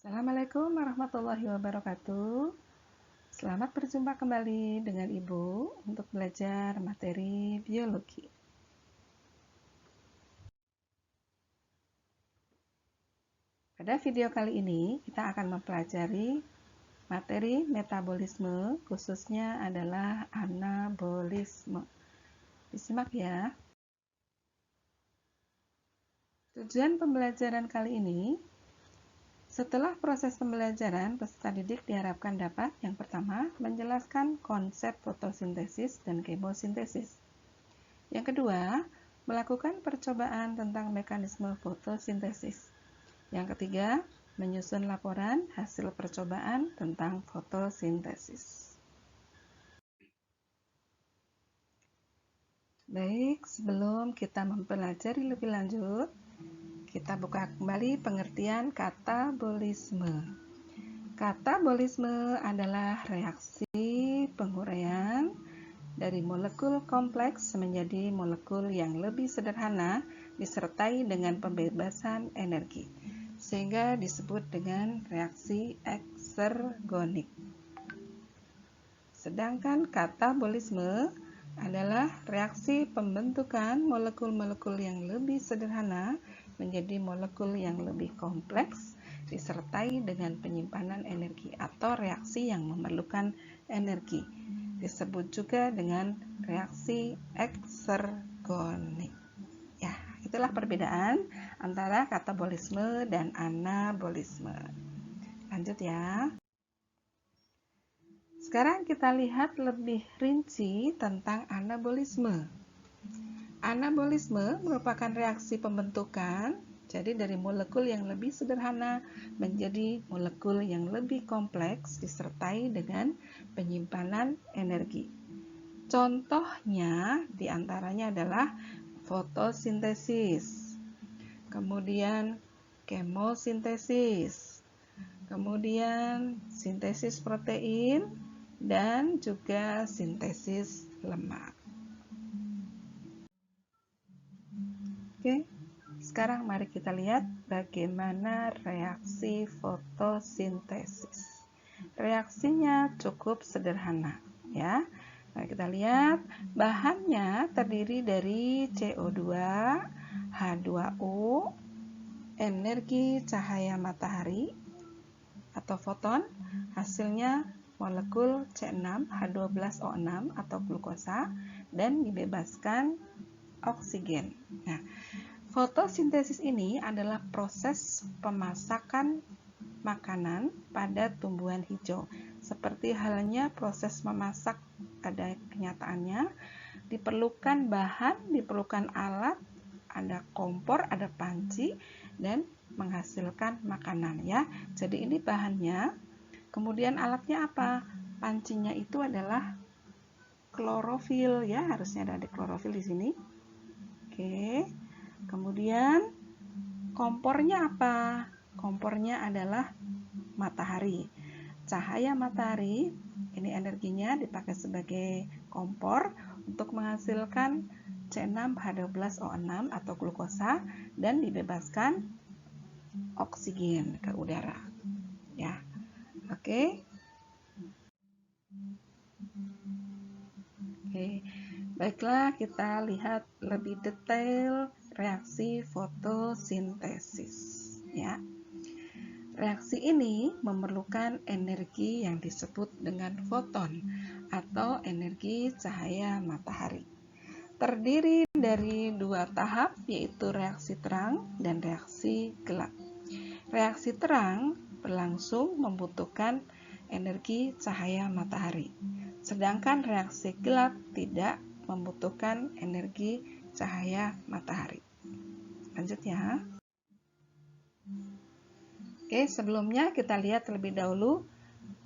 Assalamualaikum warahmatullahi wabarakatuh. Selamat berjumpa kembali dengan Ibu untuk belajar materi biologi. Pada video kali ini kita akan mempelajari materi metabolisme, khususnya adalah anabolisme. Disimak ya. Tujuan pembelajaran kali ini, setelah proses pembelajaran, peserta didik diharapkan dapat yang pertama menjelaskan konsep fotosintesis dan kemosintesis. Yang kedua, melakukan percobaan tentang mekanisme fotosintesis. Yang ketiga, menyusun laporan hasil percobaan tentang fotosintesis. Baik, sebelum kita mempelajari lebih lanjut, kita buka kembali pengertian katabolisme. Katabolisme adalah reaksi penguraian dari molekul kompleks menjadi molekul yang lebih sederhana disertai dengan pembebasan energi, sehingga disebut dengan reaksi eksergonik. Sedangkan katabolisme adalah reaksi pembentukan molekul-molekul yang lebih sederhana menjadi molekul yang lebih kompleks disertai dengan penyimpanan energi atau reaksi yang memerlukan energi. Disebut juga dengan reaksi eksergonik. Ya, itulah perbedaan antara katabolisme dan anabolisme. Lanjut ya. Sekarang kita lihat lebih rinci tentang anabolisme. Anabolisme merupakan reaksi pembentukan, jadi dari molekul yang lebih sederhana menjadi molekul yang lebih kompleks disertai dengan penyimpanan energi. Contohnya diantaranya adalah fotosintesis, kemudian kemosintesis, kemudian sintesis protein, dan juga sintesis lemak. Oke, sekarang mari kita lihat bagaimana reaksi fotosintesis. Reaksinya cukup sederhana ya. Mari kita lihat, bahannya terdiri dari CO2, H2O, energi cahaya matahari atau foton, hasilnya molekul C6H12O6 atau glukosa, dan dibebaskan oksigen. Nah, fotosintesis ini adalah proses pemasakan makanan pada tumbuhan hijau. Seperti halnya proses memasak pada kenyataannya, diperlukan bahan, diperlukan alat, ada kompor, ada panci, dan menghasilkan makanan ya. Jadi ini bahannya, kemudian alatnya apa? Pancinya itu adalah klorofil ya, harusnya ada klorofil di sini. Oke. Kemudian kompornya apa? Kompornya adalah matahari. Cahaya matahari, ini energinya dipakai sebagai kompor untuk menghasilkan C6H12O6 atau glukosa dan dibebaskan oksigen ke udara. Ya. Oke. Baiklah, kita lihat lebih detail reaksi fotosintesis ya. Reaksi ini memerlukan energi yang disebut dengan foton atau energi cahaya matahari. Terdiri dari dua tahap, yaitu reaksi terang dan reaksi gelap. Reaksi terang berlangsung membutuhkan energi cahaya matahari, sedangkan reaksi gelap tidak membutuhkan energi cahaya matahari. Lanjut ya. Oke, sebelumnya kita lihat terlebih dahulu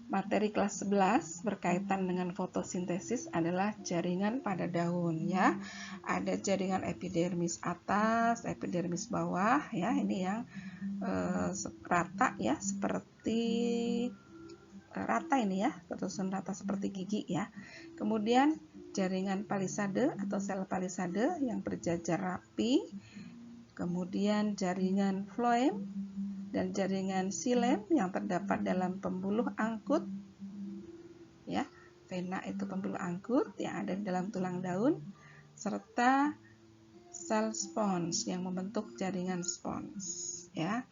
materi kelas 11 berkaitan dengan fotosintesis adalah jaringan pada daun ya. Ada jaringan epidermis atas, epidermis bawah ya. Ini yang rata ya, seperti rata ini ya, tersusun rata seperti gigi ya. Kemudian jaringan palisade atau sel palisade yang berjajar rapi. Kemudian jaringan floem dan jaringan xilem yang terdapat dalam pembuluh angkut, ya, vena itu pembuluh angkut yang ada di dalam tulang daun, serta sel spons yang membentuk jaringan spons, ya.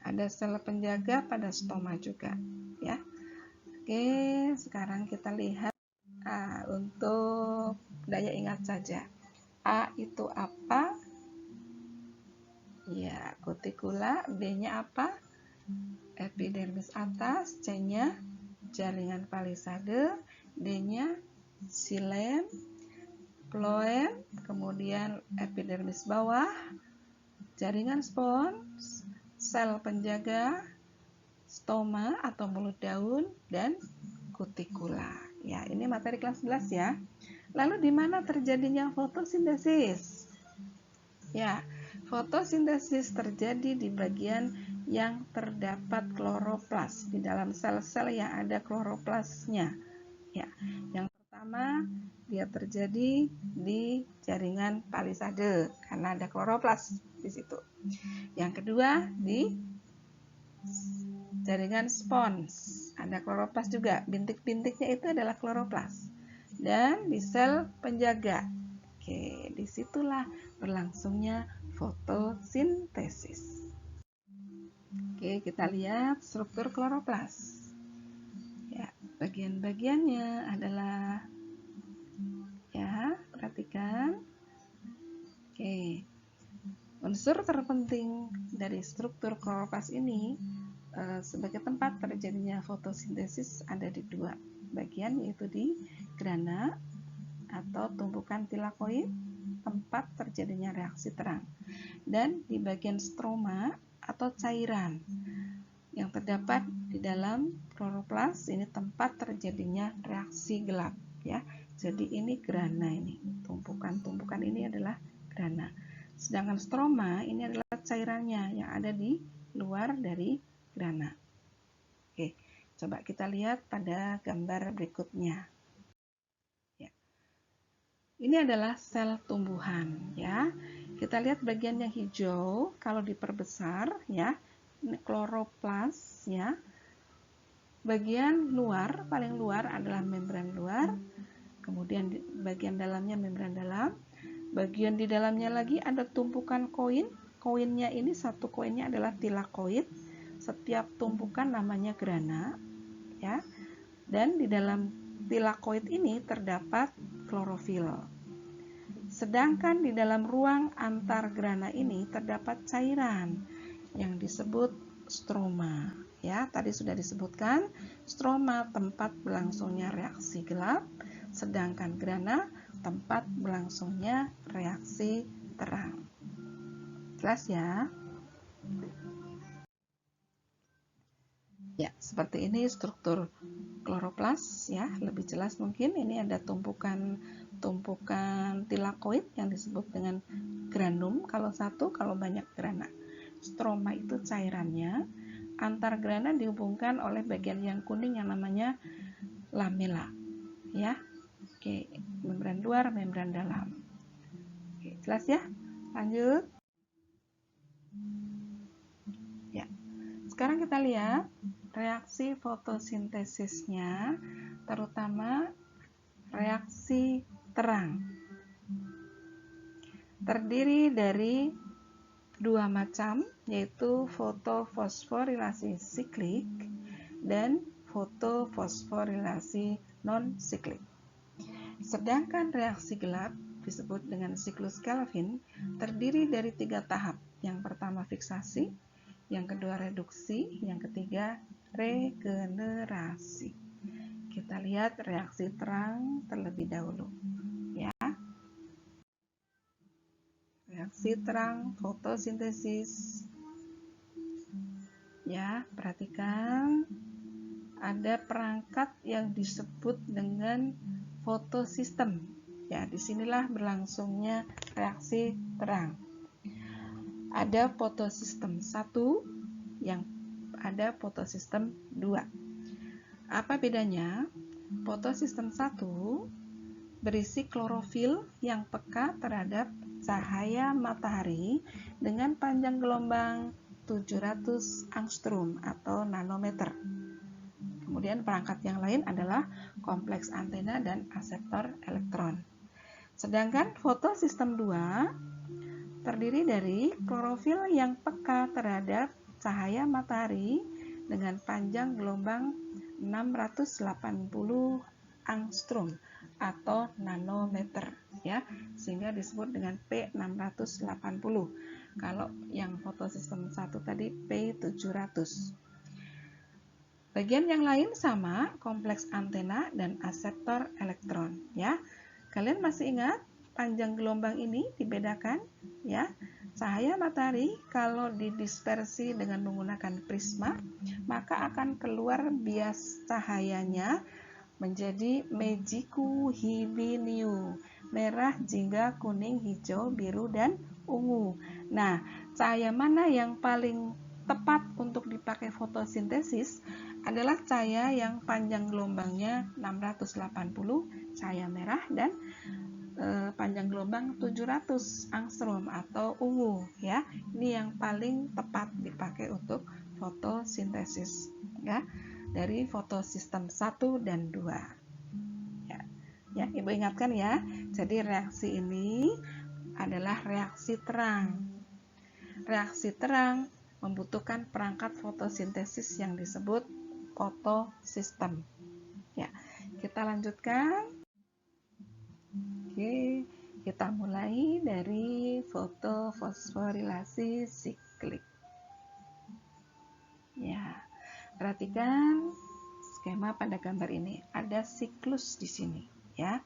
Ada sel penjaga pada stoma juga, ya. Oke, sekarang kita lihat untuk daya ingat saja. A itu apa? Ya, kutikula. B-nya apa? Epidermis atas. C-nya jaringan palisade. D-nya xilem, phloem, kemudian epidermis bawah, jaringan spons, sel penjaga, stoma atau mulut daun, dan kutikula. Ya, ini materi kelas 11 ya. Lalu di mana terjadinya fotosintesis? Ya, fotosintesis terjadi di bagian yang terdapat kloroplas, di dalam sel-sel yang ada kloroplasnya. Ya, yang pertama dia terjadi di jaringan palisade karena ada kloroplas di situ. Yang kedua di jaringan spons, ada kloroplas juga. Bintik-bintiknya itu adalah kloroplas. Dan di sel penjaga. Oke, disitulah berlangsungnya fotosintesis. Oke, kita lihat struktur kloroplas. Ya, bagian-bagiannya adalah, ya, perhatikan. Oke, unsur terpenting dari struktur kloroplas ini sebagai tempat terjadinya fotosintesis ada di dua bagian, yaitu di grana atau tumpukan tilakoid, tempat terjadinya reaksi terang, dan di bagian stroma atau cairan yang terdapat di dalam kloroplas, ini tempat terjadinya reaksi gelap, ya. Jadi ini grana, ini tumpukan-tumpukan ini adalah grana. Sedangkan stroma ini adalah cairannya yang ada di luar dari grana. Oke, coba kita lihat pada gambar berikutnya. Ya. Ini adalah sel tumbuhan, ya. Kita lihat bagian yang hijau, kalau diperbesar, ya, ini kloroplas, ya. Bagian luar, paling luar adalah membran luar, kemudian bagian dalamnya membran dalam. Bagian di dalamnya lagi ada tumpukan koin. Koinnya ini, satu koinnya adalah tilakoid. Setiap tumpukan namanya grana, ya. Dan di dalam tilakoid ini terdapat klorofil. Sedangkan di dalam ruang antar grana ini terdapat cairan yang disebut stroma. Ya, tadi sudah disebutkan, stroma tempat berlangsungnya reaksi gelap, sedangkan grana tempat berlangsungnya reaksi terang. Jelas ya? Ya, seperti ini struktur kloroplas, ya, lebih jelas mungkin. Ini ada tumpukan tilakoid yang disebut dengan granum kalau satu, kalau banyak grana. Stroma itu cairannya. Antar grana dihubungkan oleh bagian yang kuning yang namanya lamela, ya. Oke, membran luar, membran dalam. Oke, jelas ya? Lanjut. Ya. Sekarang kita lihat reaksi fotosintesisnya, terutama reaksi terang. Terdiri dari dua macam, yaitu fotofosforilasi siklik dan fotofosforilasi non-siklik. Sedangkan reaksi gelap disebut dengan siklus Kelvin terdiri dari 3 tahap. Yang pertama fiksasi, yang kedua reduksi, yang ketiga regenerasi. Kita lihat reaksi terang terlebih dahulu, ya. Reaksi terang fotosintesis. Ya, perhatikan ada perangkat yang disebut dengan fotosistem. Ya, disinilah berlangsungnya reaksi terang. Ada fotosistem 1, yang ada fotosistem 2. Apa bedanya? Fotosistem 1 berisi klorofil yang peka terhadap cahaya matahari dengan panjang gelombang 700 angstrom atau nanometer. Kemudian perangkat yang lain adalah kompleks antena dan aseptor elektron. Sedangkan fotosistem 2 terdiri dari klorofil yang peka terhadap cahaya matahari dengan panjang gelombang 680 angstrom atau nanometer, ya, sehingga disebut dengan P680. Kalau yang fotosistem 1 tadi P700. Bagian yang lain sama, kompleks antena dan aseptor elektron, ya. Kalian masih ingat panjang gelombang ini dibedakan, ya. Cahaya matahari kalau didispersi dengan menggunakan prisma, maka akan keluar bias cahayanya menjadi mejiku hibiniu, merah, jingga, kuning, hijau, biru, dan ungu. Nah, cahaya mana yang paling tepat untuk dipakai fotosintesis adalah cahaya yang panjang gelombangnya 680 cahaya merah dan panjang gelombang 700 angstrom atau ungu, ya. Ini yang paling tepat dipakai untuk fotosintesis, ya, dari fotosistem 1 dan 2. Ya, Ibu ingatkan ya. Jadi reaksi ini adalah reaksi terang. Reaksi terang membutuhkan perangkat fotosintesis yang disebut fotosistem. Ya, kita lanjutkan. Oke, kita mulai dari fotofosforilasi siklik. Ya, perhatikan skema pada gambar ini. Ada siklus di sini, ya.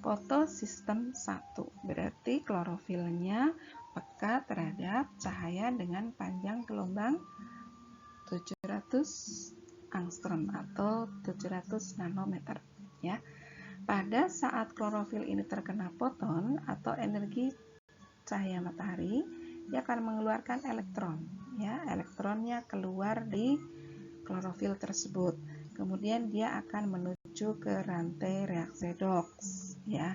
Fotosistem 1 berarti klorofilnya peka terhadap cahaya dengan panjang gelombang 700 angstrom atau 700 nanometer, ya. Pada saat klorofil ini terkena foton atau energi cahaya matahari, dia akan mengeluarkan elektron, ya. Elektronnya keluar di klorofil tersebut. Kemudian dia akan menuju ke rantai reaksi redox, ya.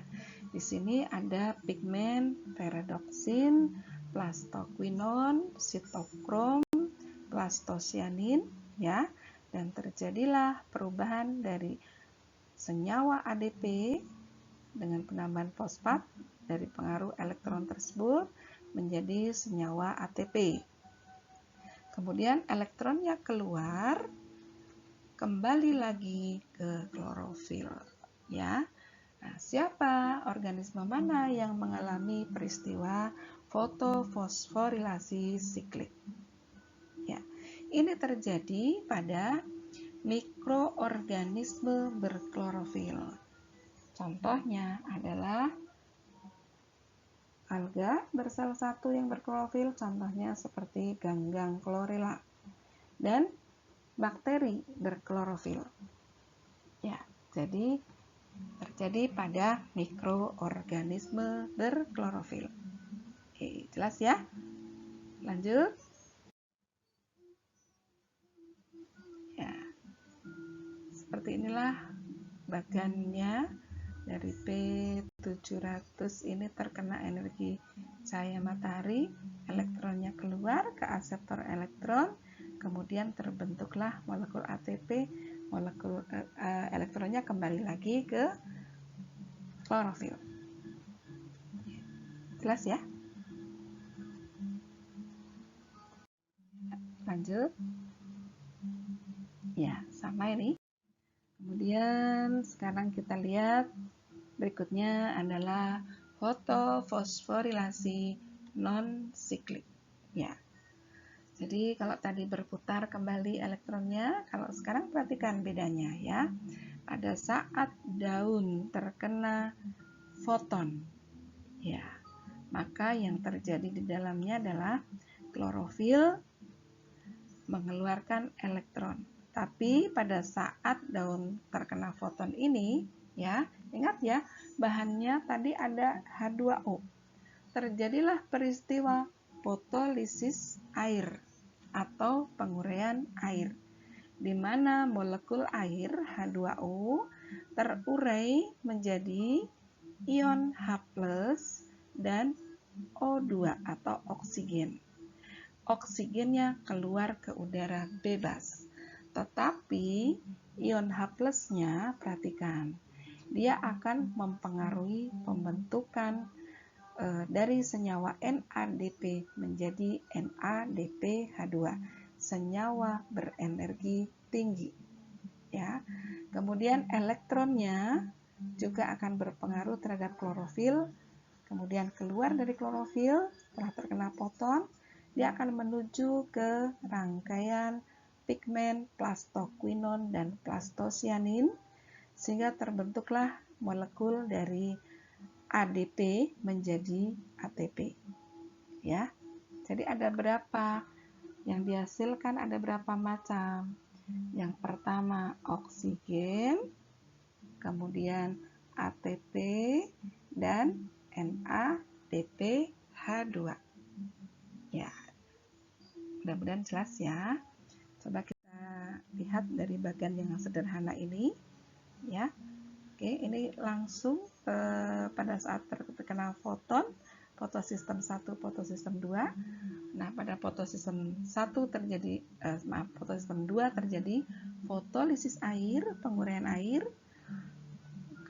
Di sini ada pigmen peridoksin, plastoquinon, sitokrom, plastosianin, ya, dan terjadilah perubahan dari senyawa ADP dengan penambahan fosfat dari pengaruh elektron tersebut menjadi senyawa ATP. Kemudian elektronnya keluar, kembali lagi ke klorofil, ya. Nah, siapa organisme mana yang mengalami peristiwa fotofosforilasi siklik? Ya, ini terjadi pada mikroorganisme berklorofil. Contohnya adalah alga bersel 1 yang berklorofil, contohnya seperti ganggang chlorella, dan bakteri berklorofil. Ya, jadi terjadi pada mikroorganisme berklorofil. Oke, jelas ya? Lanjut. Ya, seperti inilah bagannya dari P700 ini terkena energi cahaya matahari, elektronnya keluar ke aseptor elektron, kemudian terbentuklah molekul ATP, molekul elektronnya kembali lagi ke klorofil. Jelas ya? Lanjut. Ya, sama ini. Kemudian sekarang kita lihat berikutnya adalah fotofosforilasi non-siklik. Ya. Jadi kalau tadi berputar kembali elektronnya, kalau sekarang perhatikan bedanya ya. Pada saat daun terkena foton, ya, maka yang terjadi di dalamnya adalah klorofil mengeluarkan elektron. Tapi pada saat daun terkena foton ini, ya, ingat ya, bahannya tadi ada H2O. Terjadilah peristiwa fotolisis air atau penguraian air, di mana molekul air H2O terurai menjadi ion H+ dan O2 atau oksigen. oksigennya keluar ke udara bebas. Tetapi ion H+-nya, perhatikan, dia akan mempengaruhi pembentukan dari senyawa NADP menjadi NADPH2, senyawa berenergi tinggi. Ya. Kemudian elektronnya juga akan berpengaruh terhadap klorofil. Kemudian keluar dari klorofil setelah terkena foton, dia akan menuju ke rangkaian pigmen plastoquinon dan plastocyanin, sehingga terbentuklah molekul dari ADP menjadi ATP. Ya. Jadi ada berapa yang dihasilkan, ada berapa macam. Yang pertama oksigen, kemudian ATP dan NADPH2. Ya. Mudah-mudahan jelas ya. Coba kita lihat dari bagian yang sederhana ini, ya. Oke, ini langsung pada saat terkena foton, fotosistem 1, fotosistem 2. Nah, pada fotosistem 1 terjadi fotosistem 2 terjadi fotolisis air, penguraian air,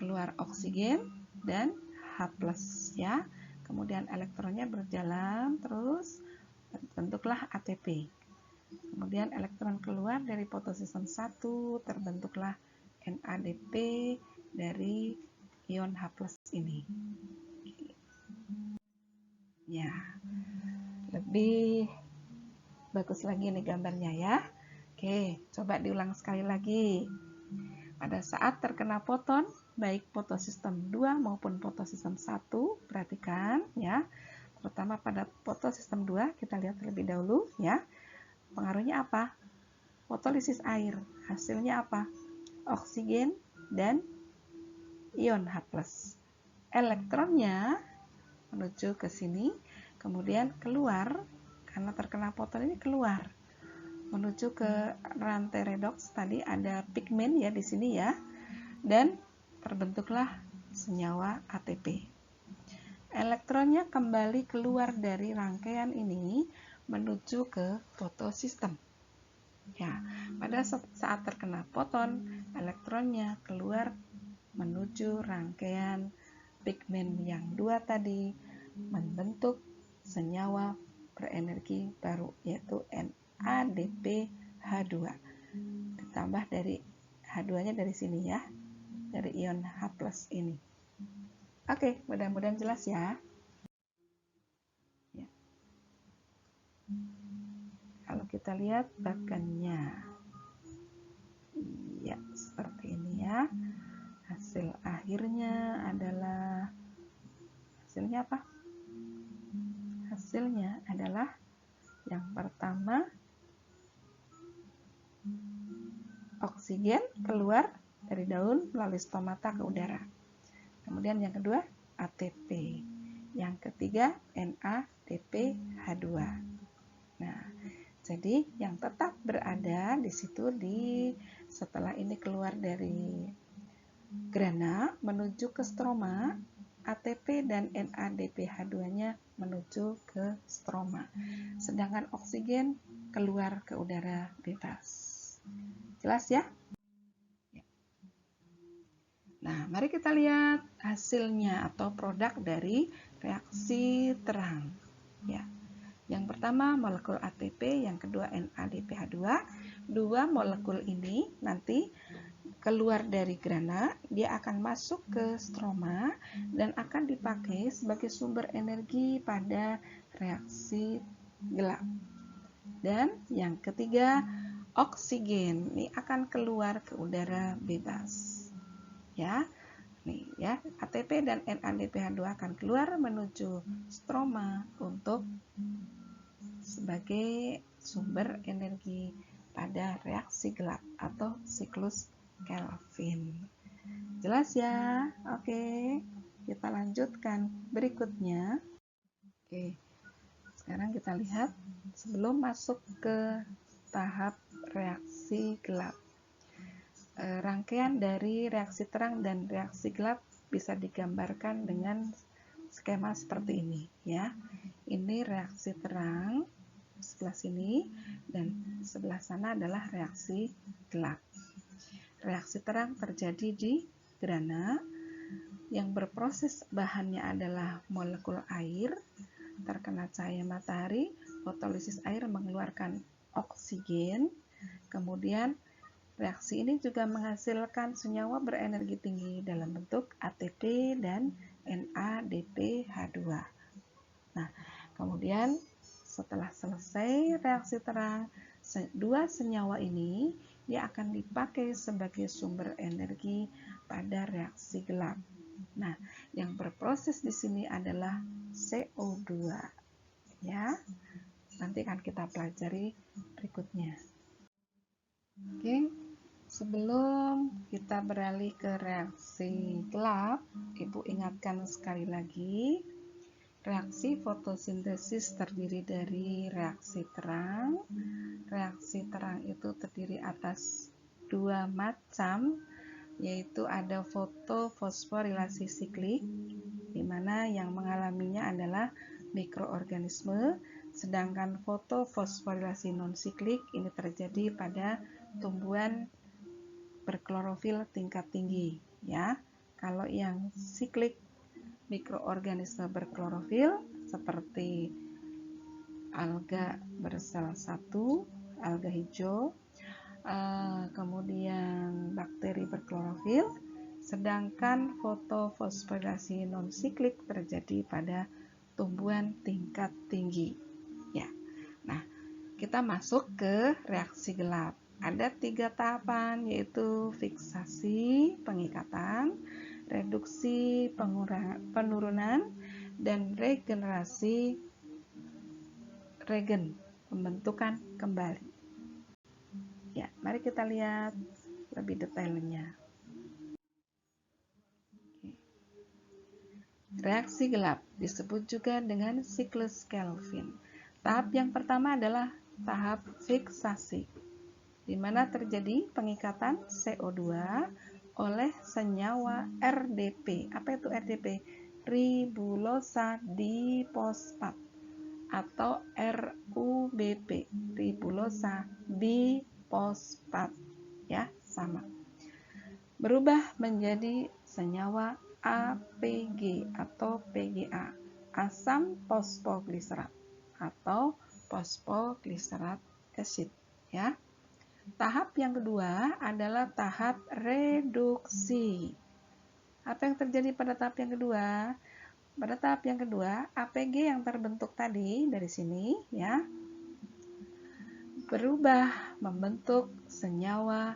keluar oksigen dan H+ ya. Kemudian elektronnya berjalan terus bentuklah ATP. Kemudian elektron keluar dari fotosistem 1, terbentuklah NADP dari ion H+ ini. Ya, lebih bagus lagi nih gambarnya ya. Oke, coba diulang sekali lagi. Pada saat terkena foton, baik fotosistem 2 maupun fotosistem 1, perhatikan ya. Terutama pada fotosistem 2, kita lihat terlebih dahulu ya. Pengaruhnya apa? Fotolisis air. Hasilnya apa? Oksigen dan ion H+. Elektronnya menuju ke sini, kemudian keluar, karena terkena foton ini keluar. Menuju ke rantai redoks, tadi ada pigmen ya di sini ya. Dan terbentuklah senyawa ATP. Elektronnya kembali keluar dari rangkaian ini menuju ke fotosistem. Ya, pada saat terkena foton, elektronnya keluar menuju rangkaian pigmen yang 2 tadi, membentuk senyawa berenergi baru, yaitu NADPH2. Ditambah dari H2-nya dari sini ya, dari ion H+ ini. Oke, mudah-mudahan jelas ya. Kalau kita lihat bagannya, ya seperti ini ya. Hasil akhirnya adalah, hasilnya apa? Hasilnya adalah yang pertama oksigen keluar dari daun melalui stomata ke udara. Kemudian yang kedua ATP. Yang ketiga NADPH2. Nah, jadi yang tetap berada di situ setelah ini keluar dari grana menuju ke stroma, ATP dan NADPH2-nya menuju ke stroma. Sedangkan oksigen keluar ke udara bebas. Jelas ya? Nah, mari kita lihat hasilnya atau produk dari reaksi terang. Ya. Yang pertama molekul ATP, yang kedua NADPH2. Dua molekul ini nanti keluar dari grana, dia akan masuk ke stroma dan akan dipakai sebagai sumber energi pada reaksi gelap. Dan yang ketiga oksigen, ini akan keluar ke udara bebas. Ya. Nih ya, ATP dan NADPH2 akan keluar menuju stroma untuk sebagai sumber energi pada reaksi gelap atau siklus Kelvin. Jelas ya? Oke, kita lanjutkan berikutnya. Oke, sekarang kita lihat sebelum masuk ke tahap reaksi gelap. Rangkaian dari reaksi terang dan reaksi gelap bisa digambarkan dengan skema seperti ini ya. Ini reaksi terang, sebelah sini, dan sebelah sana adalah reaksi gelap. Reaksi terang terjadi di grana yang berproses bahannya adalah molekul air, terkena cahaya matahari, fotolisis air mengeluarkan oksigen, kemudian reaksi ini juga menghasilkan senyawa berenergi tinggi dalam bentuk ATP dan NADPH2. Nah, kemudian setelah selesai reaksi terang, dua senyawa ini dia akan dipakai sebagai sumber energi pada reaksi gelap. Nah, yang berproses di sini adalah CO2. Ya. Nanti akan kita pelajari berikutnya. Oke. Sebelum kita beralih ke reaksi gelap, Ibu ingatkan sekali lagi, reaksi fotosintesis terdiri dari reaksi terang. Reaksi terang itu terdiri atas dua macam, yaitu ada fotofosforilasi siklik, di mana yang mengalaminya adalah mikroorganisme, sedangkan fotofosforilasi non-siklik ini terjadi pada tumbuhan berklorofil tingkat tinggi, ya. Kalau yang siklik, mikroorganisme berklorofil seperti alga bersel 1, alga hijau, kemudian bakteri berklorofil, sedangkan fotofosforilasi non-siklik terjadi pada tumbuhan tingkat tinggi. Ya. Nah, kita masuk ke reaksi gelap. Ada 3 tahapan, yaitu fiksasi pengikatan, reduksi penurunan, dan regenerasi regen pembentukan kembali. Ya, mari kita lihat lebih detailnya. Reaksi gelap disebut juga dengan siklus Kelvin. Tahap yang pertama adalah tahap fiksasi, di mana terjadi pengikatan CO2 oleh senyawa RDP. Apa itu RDP? Ribulosa difosfat atau RUBP, ribulosa bifosfat, ya, sama. Berubah menjadi senyawa APG atau PGA, asam fosfogliserat atau fosfogliserat acid, ya. Tahap yang kedua adalah tahap reduksi. Apa yang terjadi pada tahap yang kedua? Pada tahap yang kedua, APG yang terbentuk tadi dari sini, ya, berubah membentuk senyawa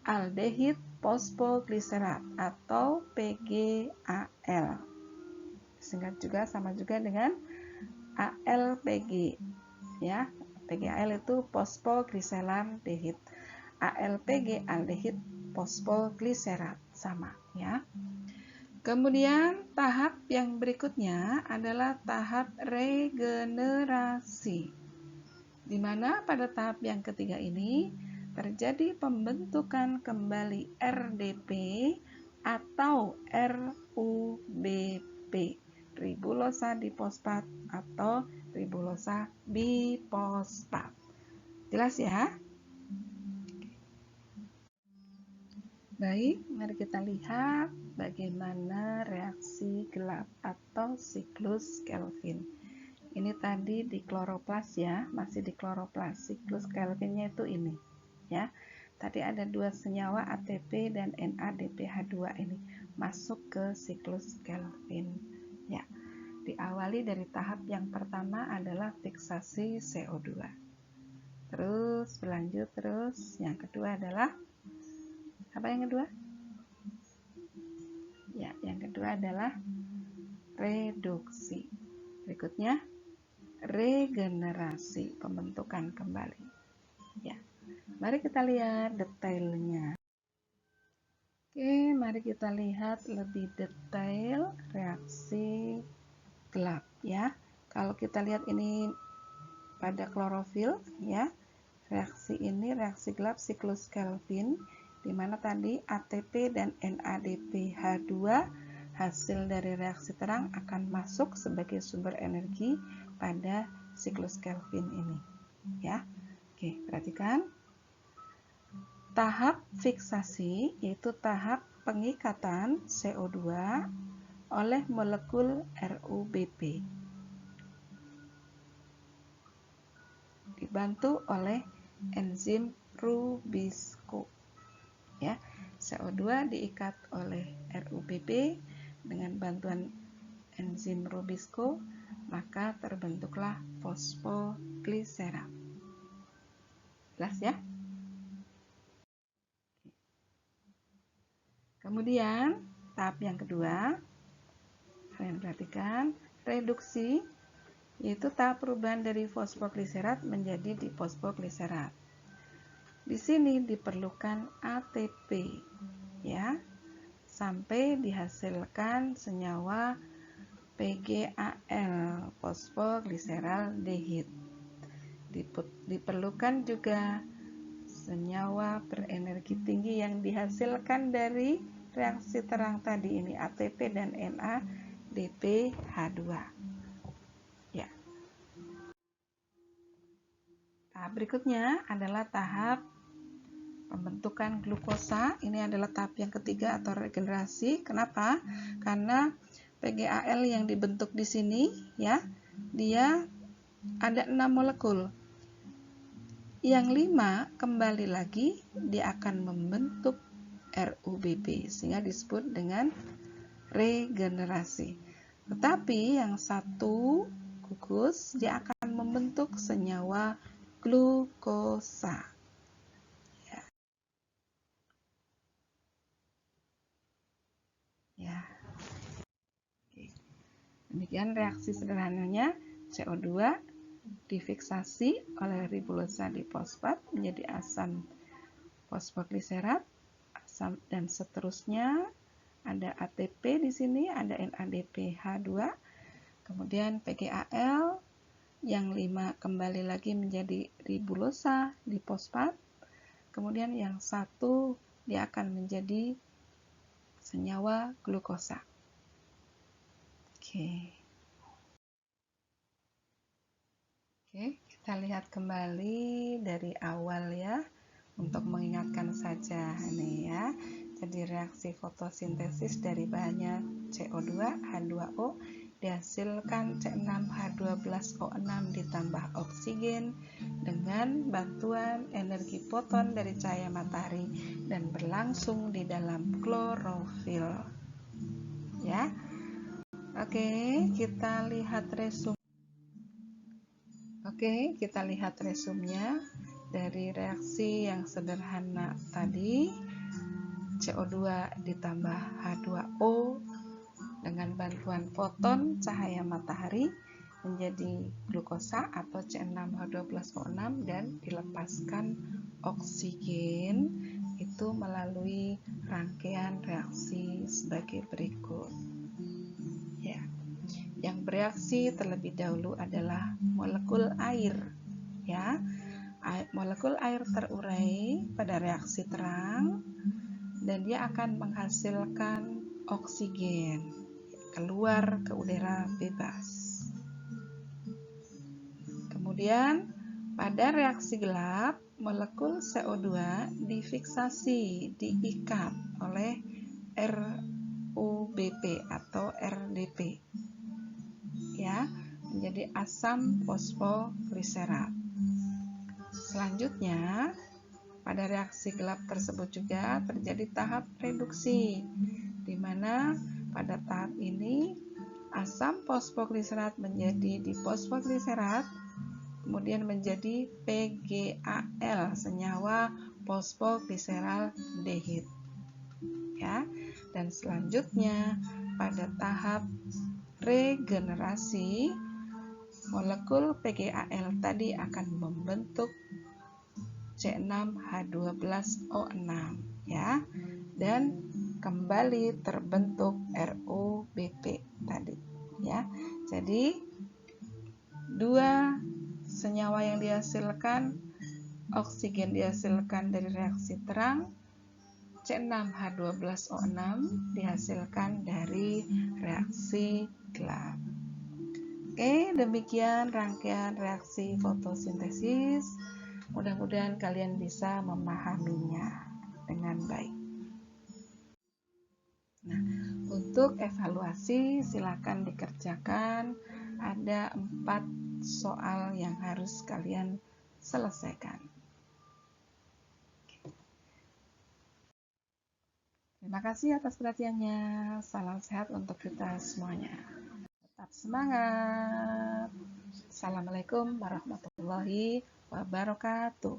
aldehid fosfogliserat atau PGAL. Singkat juga sama juga dengan ALPG, ya. PGAL itu fosfogliseraldehid. ALPG aldehid fosfogliserat, sama, ya. Kemudian tahap yang berikutnya adalah tahap regenerasi, di mana pada tahap yang ketiga ini terjadi pembentukan kembali RDP atau RUBP, ribulosa difosfat atau ribulosa bifosfat. Jelas ya? Baik, mari kita lihat bagaimana reaksi gelap atau siklus Kelvin. Ini tadi di kloroplas, ya, masih di kloroplas. Siklus Kelvinnya itu ini, ya. Tadi ada dua senyawa ATP dan NADPH2 ini masuk ke siklus Kelvin, ya. Diawali dari tahap yang pertama adalah fiksasi CO2. Terus berlanjut terus, yang kedua adalah apa yang kedua? Ya, yang kedua adalah reduksi. Berikutnya regenerasi, pembentukan kembali. Ya. Mari kita lihat detailnya. Oke, mari kita lihat lebih detail reaksi gelap, ya. Kalau kita lihat ini pada klorofil, ya. Reaksi ini reaksi gelap siklus Kelvin, di mana tadi ATP dan NADPH2 hasil dari reaksi terang akan masuk sebagai sumber energi pada siklus Kelvin ini. ya. Oke, perhatikan. Tahap fiksasi yaitu tahap pengikatan CO2 oleh molekul RuBP. Dibantu oleh enzim Rubisco. Ya, CO2 diikat oleh RuBP dengan bantuan enzim Rubisco, maka terbentuklah fosfogliserat. Jelas ya? Kemudian tahap yang kedua, kalian perhatikan, reduksi, yaitu tahap perubahan dari fosfogliserat menjadi difosfogliserat. Di sini diperlukan ATP, ya, sampai dihasilkan senyawa PGAL, fosfogliseraldehid. Diperlukan juga senyawa berenergi tinggi yang dihasilkan dari reaksi terang tadi ini, ATP dan NADPH2. Ya. Tahap berikutnya adalah tahap pembentukan glukosa. Ini adalah tahap yang ketiga atau regenerasi. Kenapa? Karena PGAL yang dibentuk di sini, ya, dia ada 6 molekul. Yang 5 kembali lagi dia akan membentuk RuBP sehingga disebut dengan regenerasi. Tetapi yang satu gugus dia akan membentuk senyawa glukosa. Ya. Oke. Demikian reaksi sederhananya. CO2 difiksasi oleh ribosa difosfat menjadi asam fosfogliserat, asam dan seterusnya. Ada ATP di sini, ada NADPH2, kemudian PGAL yang 5 kembali lagi menjadi ribosa difosfat, kemudian yang satu dia akan menjadi senyawa glukosa. Oke, kita lihat kembali dari awal ya, untuk mengingatkan saja nih ya. Jadi reaksi fotosintesis dari bahannya CO2, H2O dihasilkan C6H12O6 ditambah oksigen dengan bantuan energi foton dari cahaya matahari dan berlangsung di dalam klorofil. Ya. Oke, kita lihat resume. Oke, kita lihat resumnya dari reaksi yang sederhana tadi, CO2 ditambah H2O dengan bantuan foton cahaya matahari menjadi glukosa atau C6H12O6 dan dilepaskan oksigen itu melalui rangkaian reaksi sebagai berikut. Ya. Yang bereaksi terlebih dahulu adalah molekul air, ya. Molekul air terurai pada reaksi terang dan dia akan menghasilkan oksigen keluar ke udara bebas. Kemudian pada reaksi gelap, molekul CO2 difiksasi, diikat oleh RuBP atau RDP. Ya, menjadi asam fosfogliserat. Selanjutnya, pada reaksi gelap tersebut juga terjadi tahap reduksi, di mana pada tahap ini asam fosfogliserat menjadi difosfogliserat, kemudian menjadi PGAL, senyawa fosfogliseraldehid. Ya, dan selanjutnya pada tahap regenerasi, molekul PGAL tadi akan membentuk C6H12O6 ya, dan kembali terbentuk RuBP tadi ya. Jadi dua senyawa yang dihasilkan, oksigen dihasilkan dari reaksi terang, C6H12O6 dihasilkan dari reaksi gelap. Oke, demikian rangkaian reaksi fotosintesis. Mudah-mudahan kalian bisa memahaminya dengan baik. Nah, untuk evaluasi silakan dikerjakan. Ada 4 soal yang harus kalian selesaikan. Terima kasih atas perhatiannya. Salam sehat untuk kita semuanya. Tetap semangat. Assalamualaikum warahmatullahi wabarakatuh.